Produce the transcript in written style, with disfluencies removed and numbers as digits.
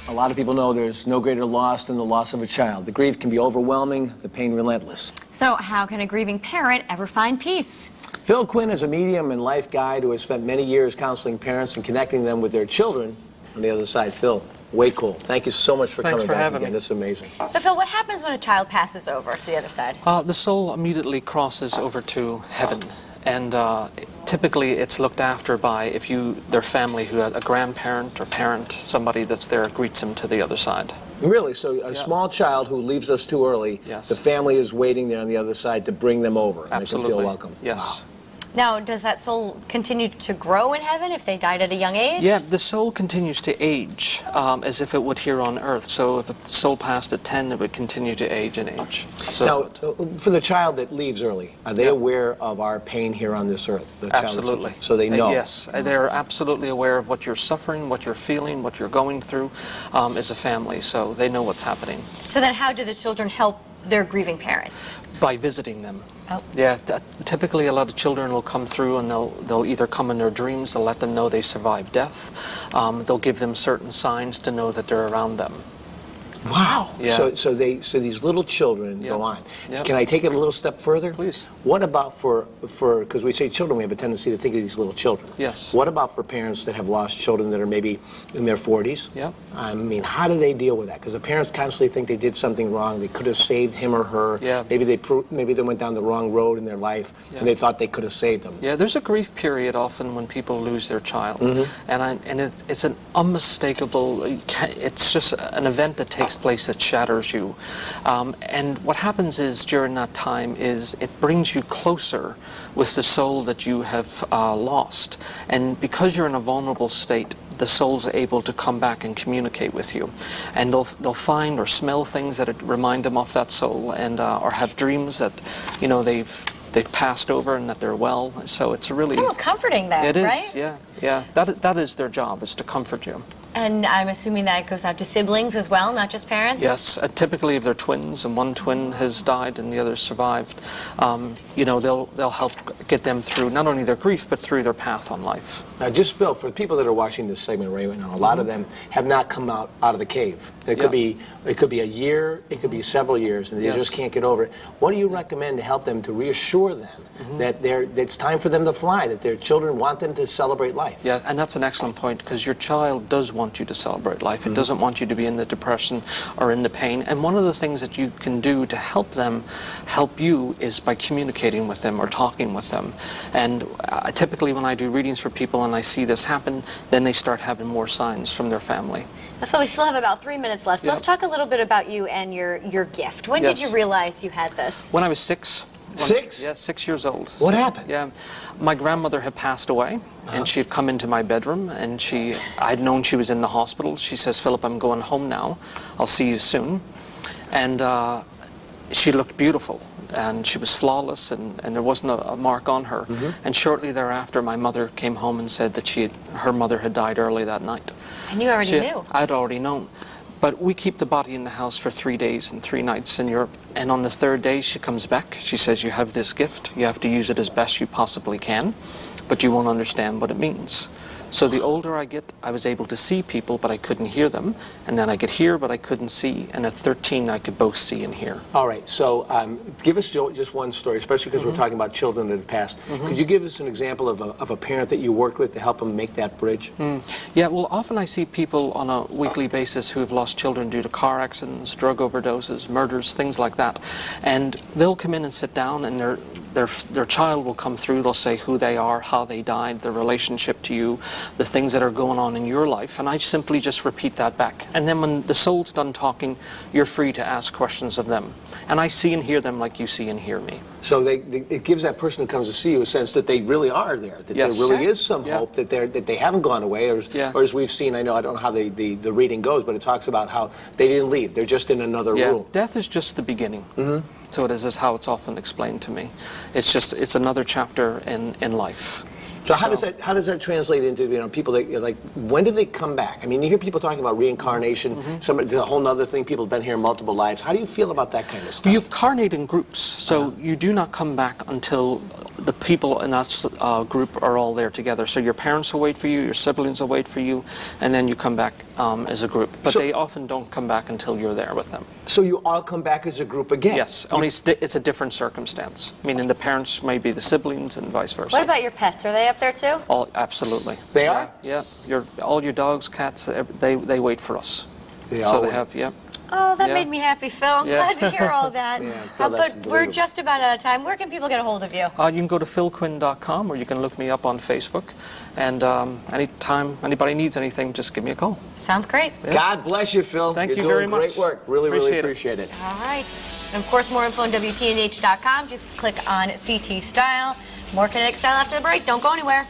A lot of people know there's no greater loss than the loss of a child. The grief can be overwhelming, the pain relentless. So how can a grieving parent ever find peace? Phil Quinn is a medium and life guide who has spent many years counseling parents and connecting them with their children on the other side. Phil, way cool. Thank you so much for coming back again. This is amazing. So Phil, what happens when a child passes over to the other side? The soul immediately crosses over to heaven. And typically it's looked after by their family, who had a grandparent or parent, somebody that's there greets them to the other side. Really? So a small child who leaves us too early, the family is waiting there on the other side to bring them over. Absolutely. And they can feel welcome. Yes. Wow. Now, does that soul continue to grow in heaven if they died at a young age? Yeah, the soul continues to age as if it would here on earth. So if a soul passed at 10, it would continue to age and age. So now, for the child that leaves early, are they aware of our pain here on this earth? Absolutely. So they know? Yes, they're absolutely aware of what you're suffering, what you're feeling, what you're going through as a family. So they know what's happening. So then how do the children help their grieving parents? By visiting them. Oh. Yeah, typically a lot of children will come through and they'll either come in their dreams, they'll let them know they survived death, they'll give them certain signs to know that they're around them. Wow. Yeah. So these little children go on. Yep. Can I take it a little step further? Please. What about because we say children, we have a tendency to think of these little children. Yes. What about for parents that have lost children that are maybe in their 40s? Yep. I mean, how do they deal with that? Because the parents constantly think they did something wrong. They could have saved him or her. Yeah. Maybe they went down the wrong road in their life, and they thought they could have saved them. Yeah, there's a grief period often when people lose their child, and it's an unmistakable. It's just an event that takes place that shatters you, and what happens is during that time is it brings you closer with the soul that you have lost, and because you're in a vulnerable state, the soul's able to come back and communicate with you, and they'll find or smell things that remind them of that soul, and or have dreams that they've passed over and that they're well. So it's almost comforting, then, it is, right? Yeah. That is their job, is to comfort you. And I'm assuming that goes out to siblings as well, not just parents? Yes, typically if they're twins and one twin has died and the other survived, they'll help get them through not only their grief but through their path on life. Now, just Phil, for the people that are watching this segment right now, a lot of them have not come out of the cave. It could be a year, it could be several years, and they just can't get over it. What do you recommend to help them, to reassure them that it's time for them to fly, that their children want them to celebrate life? Yeah, and that's an excellent point, because your child does want you to celebrate life. It doesn't want you to be in the depression or in the pain. And one of the things that you can do to help them help you is by communicating with them or talking with them. And typically when I do readings for people and I see this happen, then they start having more signs from their family. So we still have about 3 minutes left. So let's talk a little bit about you and your gift. When did you realize you had this? When I was 6. 6? Yeah, 6 years old. What happened? Yeah, my grandmother had passed away, and she had come into my bedroom, and I'd known she was in the hospital. She says, "Philip, I'm going home now. I'll see you soon." And she looked beautiful, and she was flawless, and there wasn't a mark on her. And shortly thereafter, my mother came home and said that her mother had died early that night. And you already knew? I'd already known. But we keep the body in the house for 3 days and 3 nights in Europe. And on the 3rd day, she comes back. She says, "You have this gift. You have to use it as best you possibly can, but you won't understand what it means." So the older I get, I was able to see people, but I couldn't hear them. And then I could hear, but I couldn't see. And at 13, I could both see and hear. All right. So give us just one story, especially because we're talking about children that have passed. Could you give us an example of a parent that you worked with to help them make that bridge? Yeah, well, often I see people on a weekly basis who have lost children due to car accidents, drug overdoses, murders, things like that. And they'll come in and sit down, and their child will come through. They'll say who they are, how they died, their relationship to you, the things that are going on in your life, and I simply just repeat that back. And then when the soul's done talking, you're free to ask questions of them. And I see and hear them like you see and hear me. So it gives that person who comes to see you a sense that they really are there, that there really is some hope, that they haven't gone away, or as we've seen, I don't know how the reading goes, but it talks about how they didn't leave, they're just in another room. Death is just the beginning. So it is how it's often explained to me. It's another chapter in life. So how does that translate into people that like, when do they come back? I mean, you hear people talking about reincarnation. It's a whole other thing. People have been here multiple lives. How do you feel about that kind of stuff? You carnate in groups, so you do not come back until the people in that group are all there together. So your parents will wait for you, your siblings will wait for you, and then you come back as a group. But they often don't come back until you're there with them. So you all come back as a group again? Yes, only it's a different circumstance. Meaning the parents may be the siblings and vice versa. What about your pets? Are they up there too? Absolutely. They are? Yeah. All your dogs, cats, they wait for us. They so all they wait. have, yeah. Oh, that Yeah. made me happy, Phil. I'm glad to hear all that. Phil, that's But we're unbelievable. just about out of time. Where can people get a hold of you? You can go to philquinn.com, or you can look me up on Facebook. And anytime anybody needs anything, just give me a call. Sounds great. Yeah. God bless you, Phil. Thank You're you doing very much. great work. Really appreciate it. All right. And of course, more info on WTNH.com. Just click on CT Style. More Kinetic Style after the break. Don't go anywhere.